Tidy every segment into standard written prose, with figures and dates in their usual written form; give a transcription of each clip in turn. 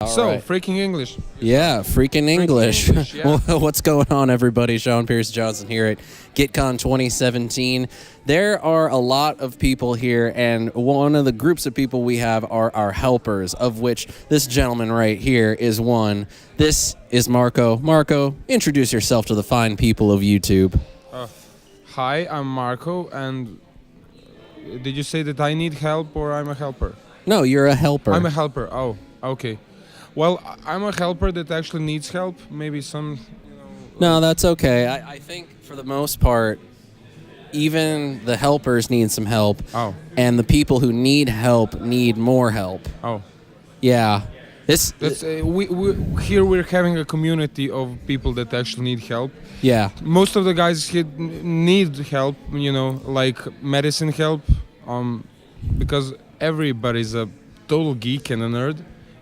Freaking English. Yeah, freaking English. Yeah. What's going on, everybody? Sean Pierce Johnson here at GuitCon 2017. There are a lot of people here, and one of the groups of people we have are our helpers, of which this gentleman right here is one. This is Marko. Marko, introduce yourself to the fine people of YouTube. Hi, I'm Marko, and did you say that I need help or I'm a helper? No, you're a helper. I'm a helper. Oh, okay. Well, I'm a helper that actually needs help. Maybe some, No, that's okay. I think for the most part, even the helpers need some help. Oh. And the people who need help need more help. Oh. Yeah. That's here we're having a community of people that actually need help. Yeah. Most of the guys here need help, like medicine help, because everybody's a total geek and a nerd.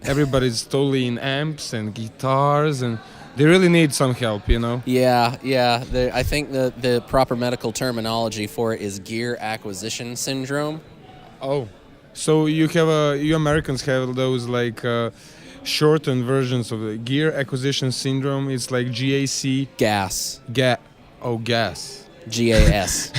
Everybody's totally in amps and guitars, and they really need some help, Yeah. I think the proper medical terminology for it is gear acquisition syndrome. Oh, so you Americans have those like shortened versions of the gear acquisition syndrome. It's like GAC. Gas. Gas. GAS.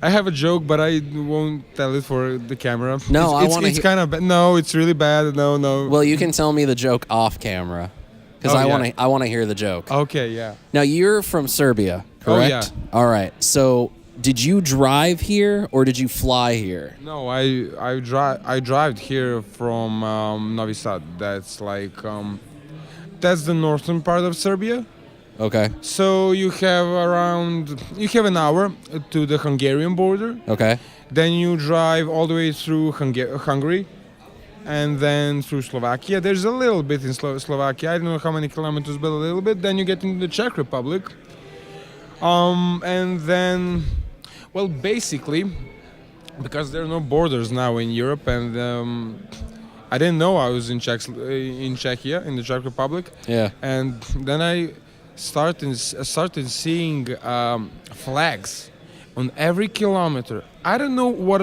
I have a joke, but I won't tell it for the camera. No, it's kind of bad. No, it's really bad. No. Well, you can tell me the joke off camera, because I want to hear the joke. Okay, yeah. Now you're from Serbia, correct? Oh, yeah. All right. So did you drive here or did you fly here? No, I drive here from Novi Sad. That's like that's the northern part of Serbia. Okay. So you have an hour to the Hungarian border. Okay. Then you drive all the way through Hungary, and then through Slovakia. There's a little bit in Slovakia. I don't know how many kilometers, but a little bit. Then you get into the Czech Republic. And then, well, basically, because there are no borders now in Europe, and I didn't know I was in Czechia, in the Czech Republic. Yeah. And then I started seeing flags on every kilometer. I don't know what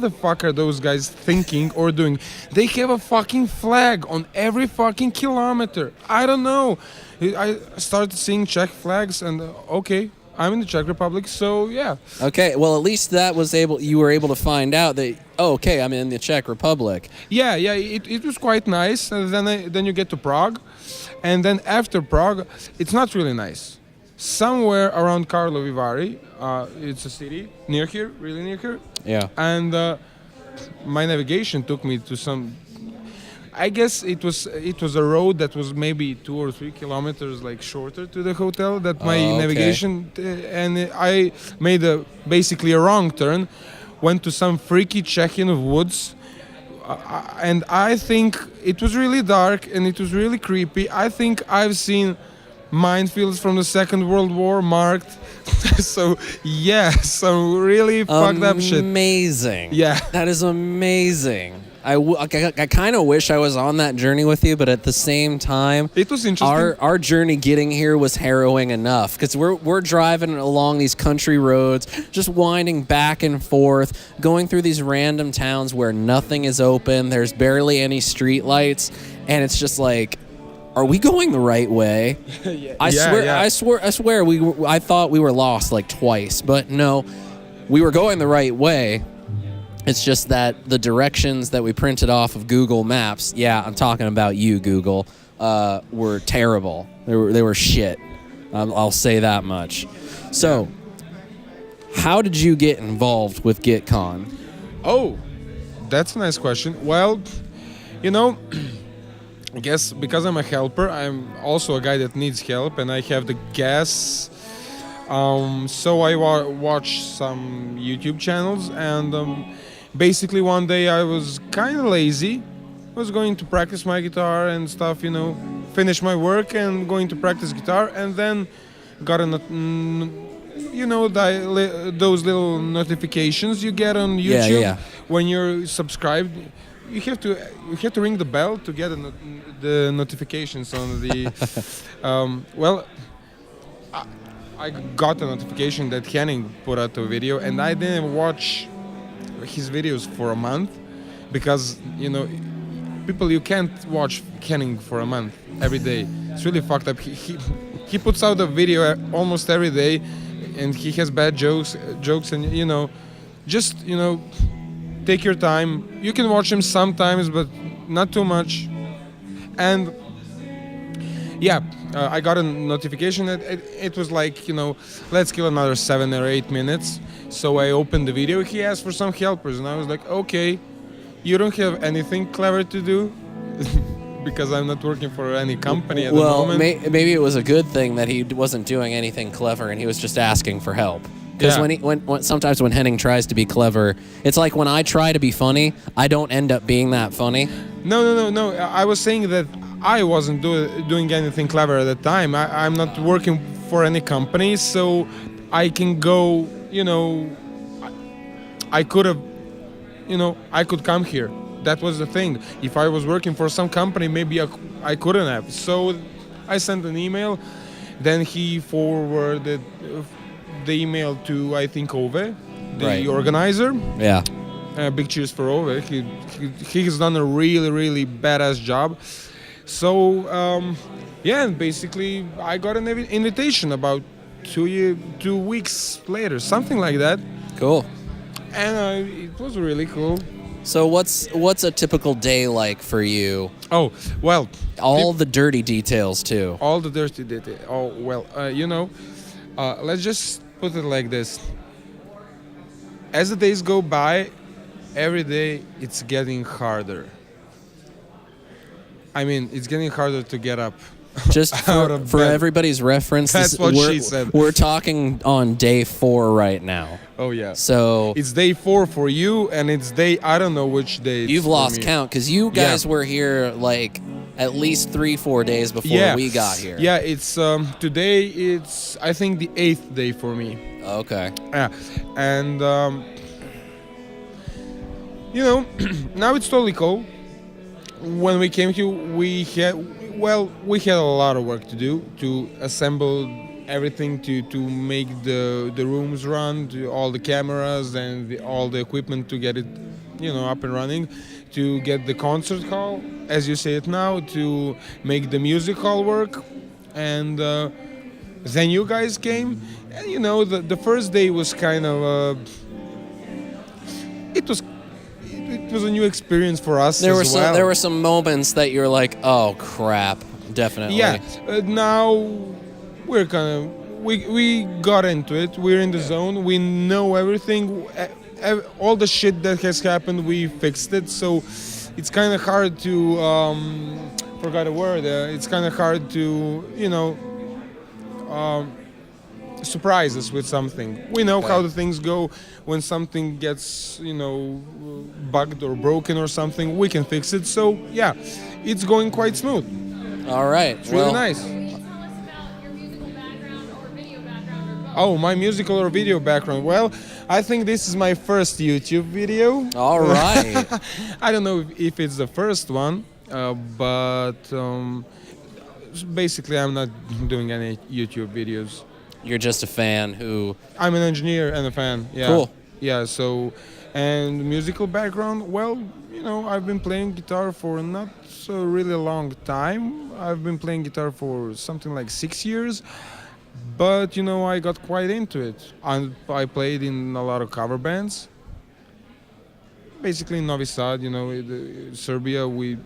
the fuck are those guys thinking or doing. They have a fucking flag on every fucking kilometer. I don't know. I started seeing Czech flags, and okay, I'm in the Czech Republic, so yeah. Okay, well, at least you were able to find out that, okay, I'm in the Czech Republic. Yeah, it was quite nice. And then you get to Prague, and then after Prague, it's not really nice. Somewhere around Karlovy Vary, it's a city near here, really near here. Yeah. And my navigation took me to some. I guess it was a road that was maybe 2 or 3 kilometers like shorter to the hotel. That my navigation, and I made basically a wrong turn, went to some freaky Czechian woods. And I think it was really dark and it was really creepy. I think I've seen minefields from the Second World War marked. So really fucked up shit. Amazing. Yeah. That is amazing. I kind of wish I was on that journey with you, but at the same time, it was interesting. Our journey getting here was harrowing enough, because we're driving along these country roads, just winding back and forth, going through these random towns where nothing is open. There's barely any street lights, and it's just like, are we going the right way? Yeah. I swear I thought we were lost like twice, but no, we were going the right way. It's just that the directions that we printed off of Google Maps, yeah, I'm talking about you, Google, were terrible. They were shit. I'll say that much. So, how did you get involved with GuitCon? Oh, that's a nice question. Well, I guess because I'm a helper, I'm also a guy that needs help, and I have the gas. So I watch some YouTube channels, and basically one day I was kind of lazy. I was going to practice my guitar and stuff, finish my work and going to practice guitar, and then got those little notifications you get on YouTube when you're subscribed. You have to ring the bell to get the notifications on the. I got a notification that Henning put out a video, and I didn't watch his videos for a month because people, you can't watch Henning for a month every day. It's really fucked up. He puts out a video almost every day, and he has bad jokes, and just take your time. You can watch him sometimes, but not too much. And yeah, I got a notification that it was like, let's kill another 7 or 8 minutes. So I opened the video. He asked for some helpers, and I was like, okay, you don't have anything clever to do? Because I'm not working for any company at the moment. Well, maybe it was a good thing that he wasn't doing anything clever and he was just asking for help. Because when sometimes when Henning tries to be clever, it's like when I try to be funny, I don't end up being that funny. No. I was saying that I wasn't doing anything clever at the time. I'm not working for any company, so I can go, I could have, I could come here. That was the thing. If I was working for some company, maybe I couldn't have. So I sent an email. Then he forwarded the email to, I think, Ove, the organizer. Yeah. Big cheers for Ove. He has done a really, really badass job. So, and basically, I got an invitation about 2 weeks later, something like that. Cool. And it was really cool. So what's a typical day like for you? Oh, well. All the dirty details, too. All the dirty details. Oh, well, let's just put it like this. As the days go by, every day it's getting harder. I mean, it's getting harder to get up. Just for everybody's reference, that's what she said. We're talking on day 4 right now. Oh, yeah. So it's day 4 for you, and it's I don't know which day. You've lost count, because you guys were here like at least 3-4 days before we got here. Yeah, it's today it's, I think, the 8th day for me. Okay. Yeah, and now it's totally cool. When we came here, we had a lot of work to do to assemble everything, to make the rooms run, to all the cameras and all the equipment to get it, up and running, to get the concert hall, as you say it now, to make the music hall work, and then you guys came, and the first day was kind of it was a new experience for us. There were some moments that you're like, oh crap, definitely. Yeah. Now we're we got into it. We're in the zone. We know everything. All the shit that has happened, we fixed it. So it's kind of hard to forgot a word. It's kind of hard to surprise us with something. We know how the things go. When something gets, bugged or broken or something, we can fix it. So, yeah, it's going quite smooth. All right. It's really nice. Oh, my musical or video background. Well, I think this is my first YouTube video. All right. I don't know if it's the first one, but basically I'm not doing any YouTube videos. You're just a fan who... I'm an engineer and a fan, yeah. Cool. Yeah, so, and musical background, well, I've been playing guitar for not so really long time. I've been playing guitar for something like 6 years, but, I got quite into it. I played in a lot of cover bands. Basically in Novi Sad, Serbia, we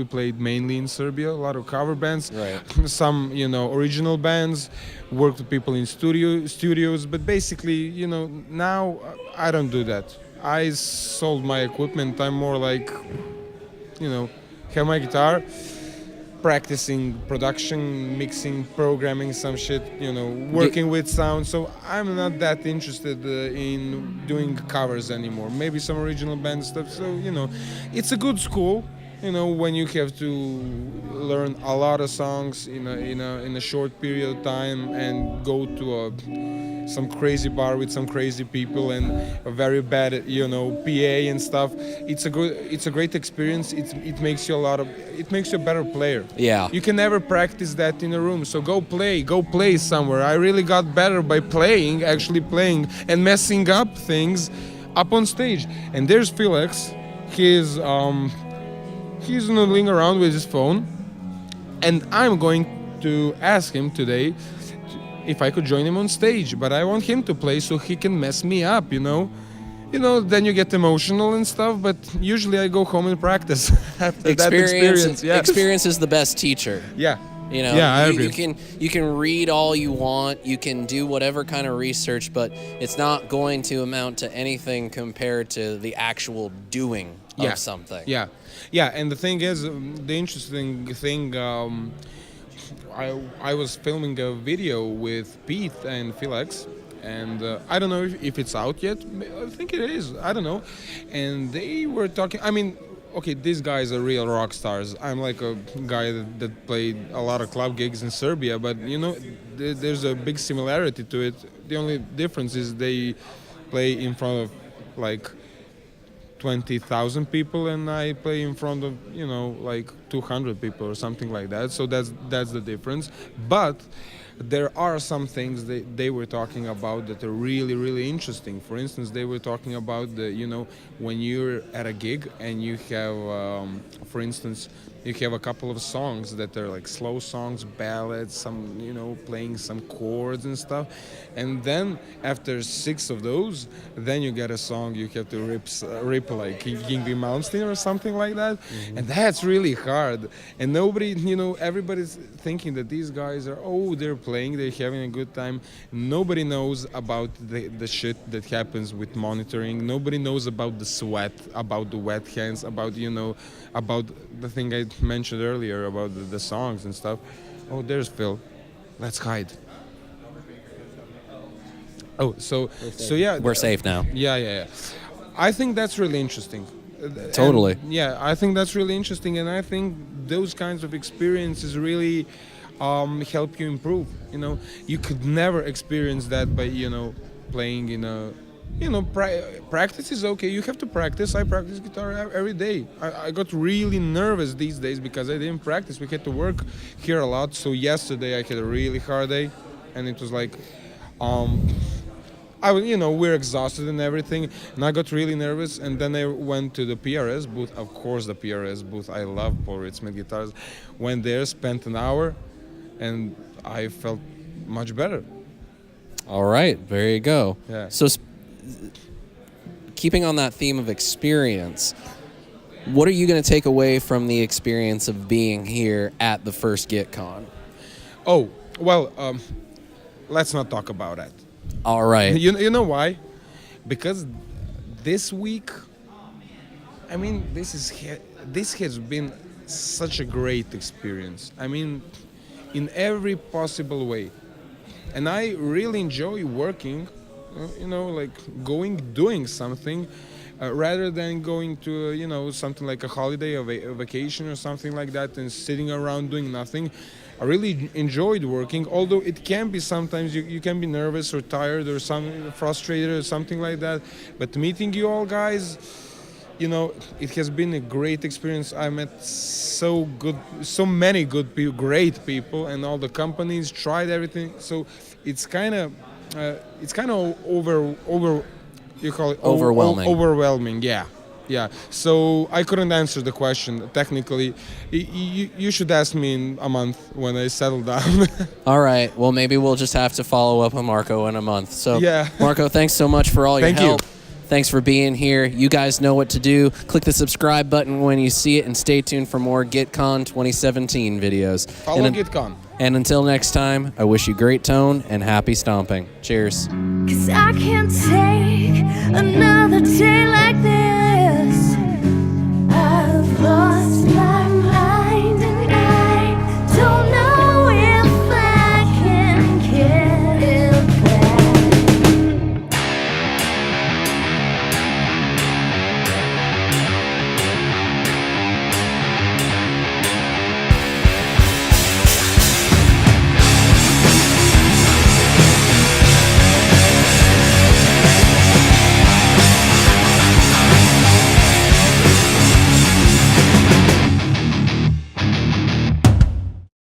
played mainly in Serbia, a lot of cover bands, right. Some, original bands, worked with people in studios, but basically, now I don't do that. I sold my equipment. I'm more like, have my guitar, practicing production, mixing, programming some shit, working with sound. So I'm not that interested in doing covers anymore. Maybe some original band stuff. So, it's a good school. When you have to learn a lot of songs in a short period of time and go to some crazy bar with some crazy people and a very bad PA and stuff, it's a great experience. It makes you a better player. Yeah. You can never practice that in a room. So go play somewhere. I really got better by actually playing and messing up things up on stage. And there's Felix. He's he's noodling around with his phone, and I'm going to ask him today if I could join him on stage, but I want him to play so he can mess me up, then you get emotional and stuff, but usually I go home and practice after that experience. Yeah. Experience is the best teacher. Yeah. Yeah, I agree. You can read all you want, you can do whatever kind of research, but it's not going to amount to anything compared to the actual doing of something. Yeah, and the thing is, the interesting thing, I was filming a video with Pete and Felix, and I don't know if it's out yet. I think it is. I don't know. And they were talking. I mean, okay, these guys are real rock stars. I'm like a guy that played a lot of club gigs in Serbia, but there's a big similarity to it. The only difference is they play in front of like 20,000 people, and I play in front of like 200 people or something like that. So that's the difference. But there are some things they were talking about that are really, really interesting. For instance, they were talking about when you're at a gig and you have, for instance, you have a couple of songs that are like slow songs, ballads, some, playing some chords and stuff. And then after 6 of those, then you get a song you have to rip like Yngwie Malmsteen or something like that. Mm-hmm. And that's really hard. And nobody, everybody's thinking that these guys are, they're playing, they're having a good time. Nobody knows about the shit that happens with monitoring. Nobody knows about the sweat, about the wet hands, about, about the thing I mentioned earlier about the songs and stuff. Oh, there's Phil. Let's hide. Oh, so yeah. We're safe now. Yeah. I think that's really interesting. Totally. And, I think that's really interesting, and I think those kinds of experiences really help you improve. You could never experience that by playing in a practice is okay. You have to practice. I practice guitar every day. I got really nervous these days because I didn't practice. We had to work here a lot. So yesterday I had a really hard day, and it was like, we're exhausted and everything, and I got really nervous. And then I went to the PRS booth. Of course, the PRS booth. I love Paul Ritzman guitars. Went there, spent an hour, and I felt much better. All right, there you go. Yeah. So, keeping on that theme of experience, what are you going to take away from the experience of being here at the first GuitCon? Oh, well, let's not talk about that. All right. You know why? Because this week, I mean, this has been such a great experience. I mean, in every possible way. And I really enjoy working, like doing something, rather than going to, something like a holiday or a vacation or something like that and sitting around doing nothing. I really enjoyed working, although it can be sometimes you can be nervous or tired or frustrated or something like that. But meeting you all guys, it has been a great experience. I met so many good people, great people, and all the companies tried everything. So it's kind of overwhelming. Overwhelming, yeah. So I couldn't answer the question technically. You should ask me in a month when I settle down. All right. Well, maybe we'll just have to follow up with Marko in a month. So, yeah. Marko, thanks so much for all your Thank help. you. Thanks for being here. You guys know what to do. Click the subscribe button when you see it, and stay tuned for more GuitCon 2017 videos. Follow GuitCon. And until next time, I wish you great tone and happy stomping. Cheers. 'Cause I can't take another day like